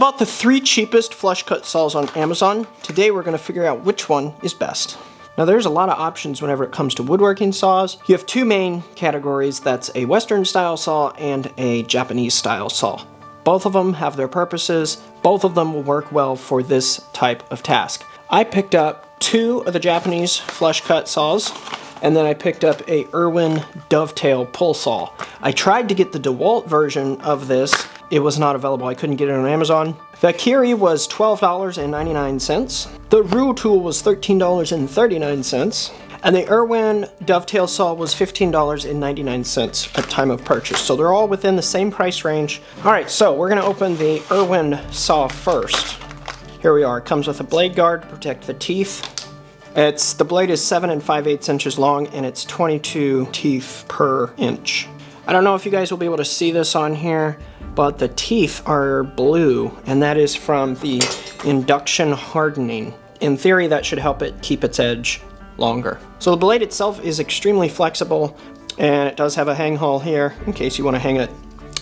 bought the 3 cheapest flush cut saws on Amazon. Today we're going to figure out which one is best. Now there's a lot of options whenever it comes to woodworking saws. You have 2 main categories, that's a Western style saw and a Japanese style saw. Both of them have their purposes, both of them will work well for this type of task. I picked up 2 of the Japanese flush cut saws, and then I picked up a Irwin dovetail pull saw. I tried to get the DeWalt version of this. It was not available. I couldn't get it on Amazon. The Kiri was $12.99. The Rule Tool was $13.39. And the Irwin dovetail saw was $15.99 at time of purchase. So they're all within the same price range. All right, so we're gonna open the Irwin saw first. Here we are. It comes with a blade guard to protect the teeth. The blade is 7 5/8 inches long and it's 22 teeth per inch. I don't know if you guys will be able to see this on here, but the teeth are blue, and that is from the induction hardening. In theory, that should help it keep its edge longer. So the blade itself is extremely flexible, and it does have a hang haul here in case you want to hang it.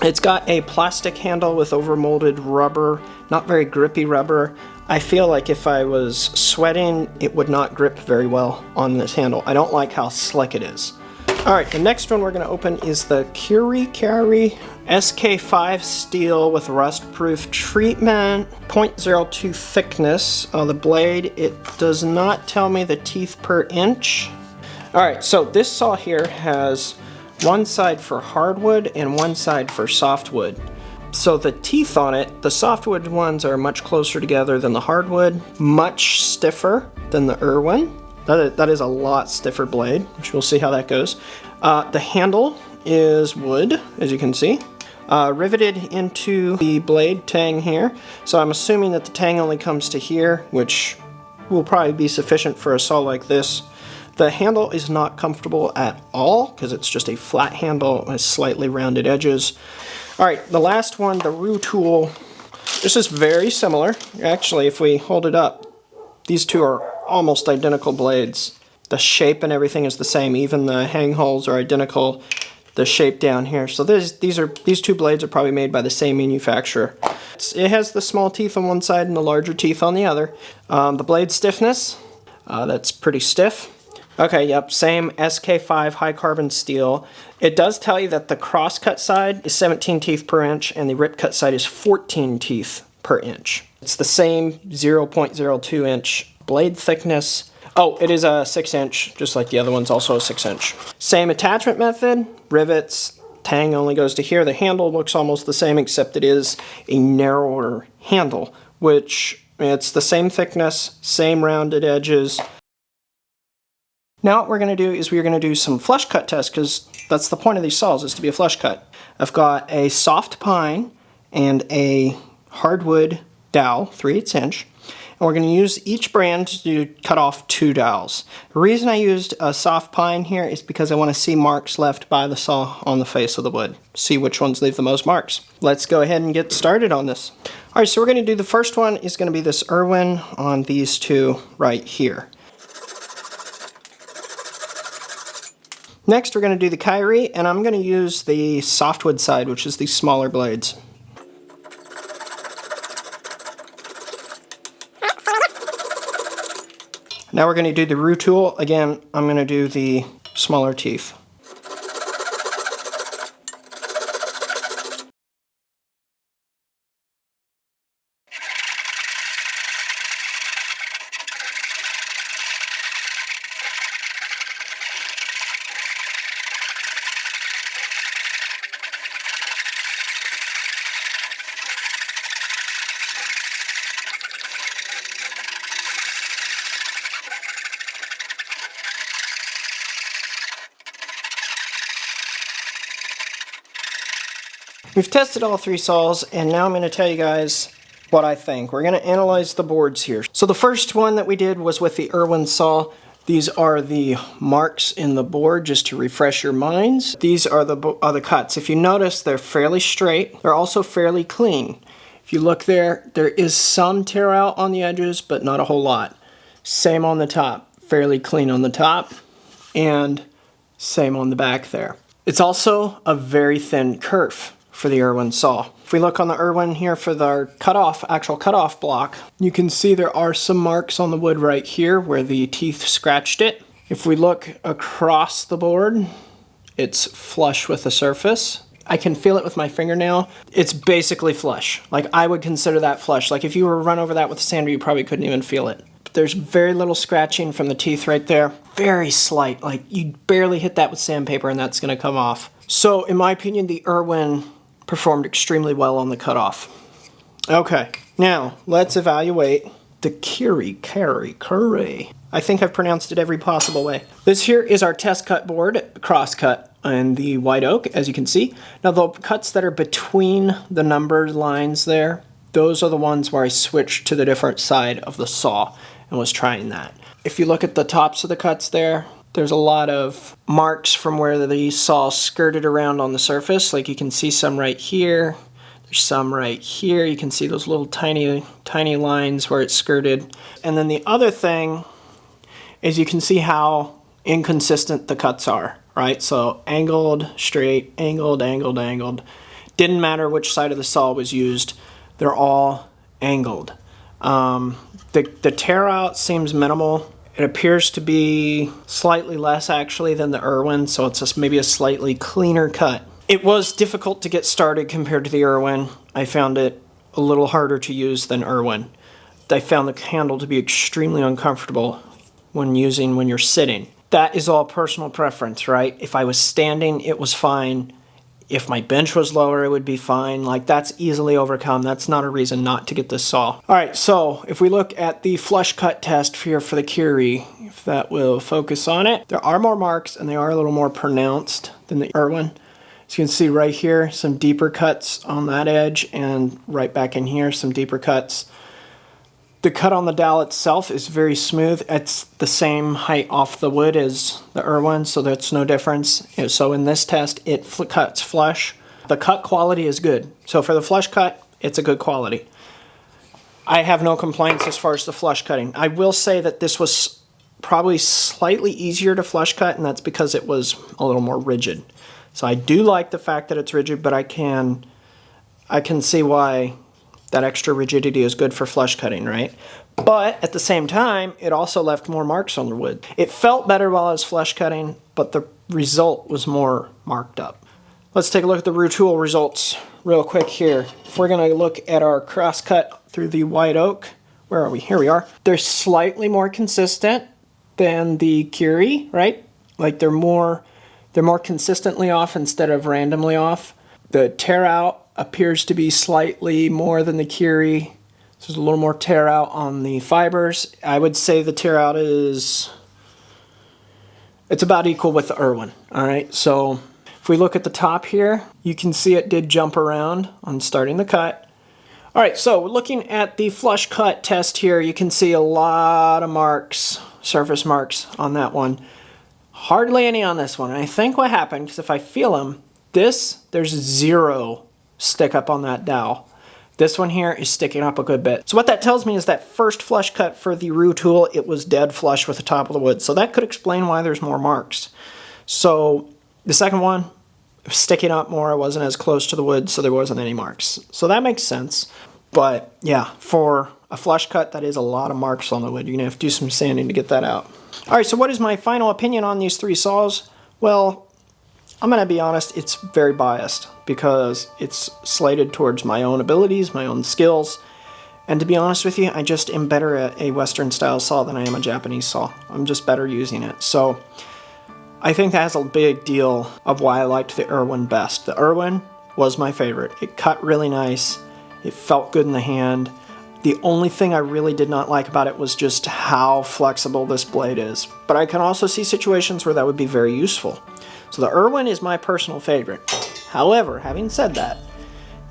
It's got a plastic handle with overmolded rubber, not very grippy rubber. I feel like if I was sweating, it would not grip very well on this handle. I don't like how slick it is. All right, the next one we're going to open is the Kiri SK5 steel with rust-proof treatment, 0.02 thickness. The blade, it does not tell me the teeth per inch. All right, so this saw here has one side for hardwood and one side for softwood. So the teeth on it, the softwood ones are much closer together than the hardwood, much stiffer than the Irwin. That is a lot stiffer blade, which we'll see how that goes. The handle is wood, as you can see, riveted into the blade tang here. So I'm assuming that the tang only comes to here, which will probably be sufficient for a saw like this. The handle is not comfortable at all because it's just a flat handle with slightly rounded edges. All right, the last one, the Rue Tool. This is very similar. Actually, if we hold it up, these two are almost identical blades. The shape and everything is the same. Even the hang holes are identical. The shape down here. So these 2 blades are probably made by the same manufacturer. It has the small teeth on one side and the larger teeth on the other. The blade stiffness, that's pretty stiff. Okay, yep, same SK5 high carbon steel. It does tell you that the cross-cut side is 17 teeth per inch and the rip-cut side is 14 teeth per inch. It's the same 0.02 inch blade thickness. Oh, it is a 6 inch, just like the other one's also a 6 inch. Same attachment method, rivets, tang only goes to here. The handle looks almost the same except it is a narrower handle, which it's the same thickness, same rounded edges. Now what we're going to do is we're going to do some flush cut tests because that's the point of these saws, is to be a flush cut. I've got a soft pine and a hardwood dowel, 3/8 inch. And we're going to use each brand to cut off 2 dowels. The reason I used a soft pine here is because I want to see marks left by the saw on the face of the wood. See which ones leave the most marks. Let's go ahead and get started on this. All right, so we're going to do the first one is going to be this Irwin on these 2 right here. Next, we're going to do the Kiri, and I'm going to use the softwood side, which is the smaller blades. Now we're going to do the Rue Tool. Again, I'm going to do the smaller teeth. We've tested all 3 saws, and now I'm going to tell you guys what I think. We're going to analyze the boards here. So the first one that we did was with the Irwin saw. These are the marks in the board, just to refresh your minds. These are the cuts. If you notice, they're fairly straight. They're also fairly clean. If you look there, there is some tear out on the edges, but not a whole lot. Same on the top. Fairly clean on the top, and same on the back there. It's also a very thin kerf for the Irwin saw. If we look on the Irwin here for the actual cutoff block, you can see there are some marks on the wood right here where the teeth scratched it. If we look across the board, it's flush with the surface. I can feel it with my fingernail. It's basically flush. Like, I would consider that flush. Like, if you were to run over that with a sander, you probably couldn't even feel it. But there's very little scratching from the teeth right there. Very slight. Like, you barely hit that with sandpaper and that's gonna come off. So, in my opinion, the Irwin performed extremely well on the cutoff. Okay, now let's evaluate the Curie. I think I've pronounced it every possible way. This here is our test cut board, crosscut in the white oak, as you can see. Now the cuts that are between the numbered lines there, those are the ones where I switched to the different side of the saw and was trying that. If you look at the tops of the cuts there, there's a lot of marks from where the saw skirted around on the surface. Like, you can see some right here. There's some right here. You can see those little tiny lines where it skirted. And then the other thing is you can see how inconsistent the cuts are, right? So angled, straight, angled, angled, angled. Didn't matter which side of the saw was used. They're all angled. The tear out seems minimal. It appears to be slightly less actually than the Irwin, so it's just maybe a slightly cleaner cut. It was difficult to get started compared to the Irwin. I found it a little harder to use than Irwin. I found the handle to be extremely uncomfortable when you're sitting. That is all personal preference, right? If I was standing, it was fine. If my bench was lower, it would be fine. Like, that's easily overcome. That's not a reason not to get this saw. All right, so if we look at the flush cut test here for the Curie, if that will focus on it, there are more marks and they are a little more pronounced than the Irwin. As you can see right here, some deeper cuts on that edge, and right back in here, some deeper cuts. The cut on the dowel itself is very smooth. It's the same height off the wood as the Irwin, so that's no difference. So in this test, it cuts flush. The cut quality is good. So for the flush cut, it's a good quality. I have no complaints as far as the flush cutting. I will say that this was probably slightly easier to flush cut, and that's because it was a little more rigid. So I do like the fact that it's rigid, but I can see why that extra rigidity is good for flush cutting, right? But at the same time, it also left more marks on the wood. It felt better while I was flush cutting, but the result was more marked up. Let's take a look at the Retool results real quick here. If we're gonna look at our cross cut through the white oak, where are we? Here we are. They're slightly more consistent than the Curie, right? Like, they're more consistently off instead of randomly off. The tear out appears to be slightly more than the Curie. So there's a little more tear out on the fibers. I would say the tear out it's about equal with the Irwin. All right, so if we look at the top here, you can see it did jump around on starting the cut. All right, so looking at the flush cut test here, you can see a lot of marks, surface marks on that one. Hardly any on this one. And I think what happened, because if I feel them, there's zero stick up on that dowel. This one here is sticking up a good bit. So what that tells me is that first flush cut for the Retool, it was dead flush with the top of the wood. So that could explain why there's more marks. So the second one, it was sticking up more. It wasn't as close to the wood, so there wasn't any marks. So that makes sense. But yeah, for a flush cut, that is a lot of marks on the wood. You're gonna have to do some sanding to get that out. All right, so what is my final opinion on these three saws? Well, I'm gonna be honest, it's very biased because it's slated towards my own abilities, my own skills. And to be honest with you, I just am better at a Western style saw than I am a Japanese saw. I'm just better using it. So I think that has a big deal of why I liked the Irwin best. The Irwin was my favorite. It cut really nice. It felt good in the hand. The only thing I really did not like about it was just how flexible this blade is. But I can also see situations where that would be very useful. So the Irwin is my personal favorite. However, having said that,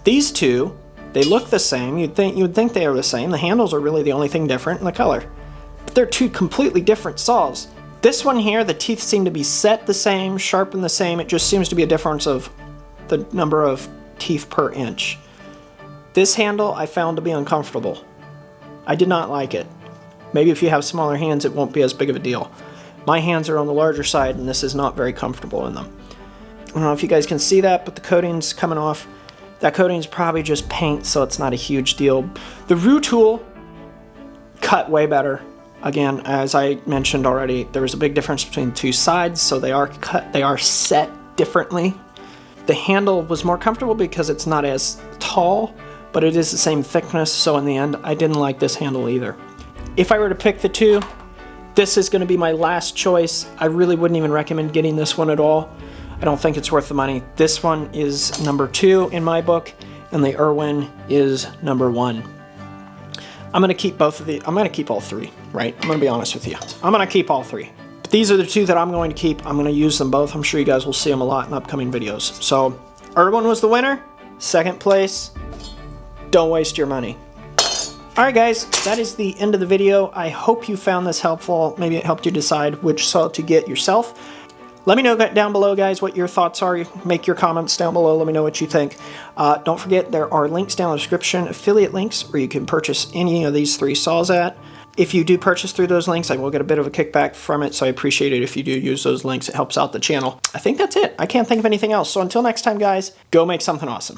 these two, they look the same. You would think they are the same. The handles are really the only thing different in the color. But they're two completely different saws. This one here, the teeth seem to be set the same, sharpened the same. It just seems to be a difference of the number of teeth per inch. This handle I found to be uncomfortable. I did not like it. Maybe if you have smaller hands, it won't be as big of a deal. My hands are on the larger side, and this is not very comfortable in them. I don't know if you guys can see that, but the coating's coming off. That coating is probably just paint, so it's not a huge deal. The Rue tool cut way better. Again, as I mentioned already, there was a big difference between the two sides, so they are cut, they are set differently. The handle was more comfortable because it's not as tall, but it is the same thickness, so in the end, I didn't like this handle either. If I were to pick the two, this is going to be my last choice. I really wouldn't even recommend getting this one at all. I don't think it's worth the money. This one is number 2 in my book, and the Irwin is number 1. I'm going to keep both of the, I'm going to keep all 3, right? I'm going to be honest with you. I'm going to keep all 3. But these are the 2 that I'm going to keep. I'm going to use them both. I'm sure you guys will see them a lot in upcoming videos. So, Irwin was the winner. Second place. Don't waste your money. Alright guys, that is the end of the video. I hope you found this helpful. Maybe it helped you decide which saw to get yourself. Let me know down below, guys, what your thoughts are. Make your comments down below. Let me know what you think. Don't forget, there are links down in the description, affiliate links, where you can purchase any of these 3 saws at. If you do purchase through those links, I will get a bit of a kickback from it, so I appreciate it if you do use those links. It helps out the channel. I think that's it. I can't think of anything else. So until next time, guys, go make something awesome.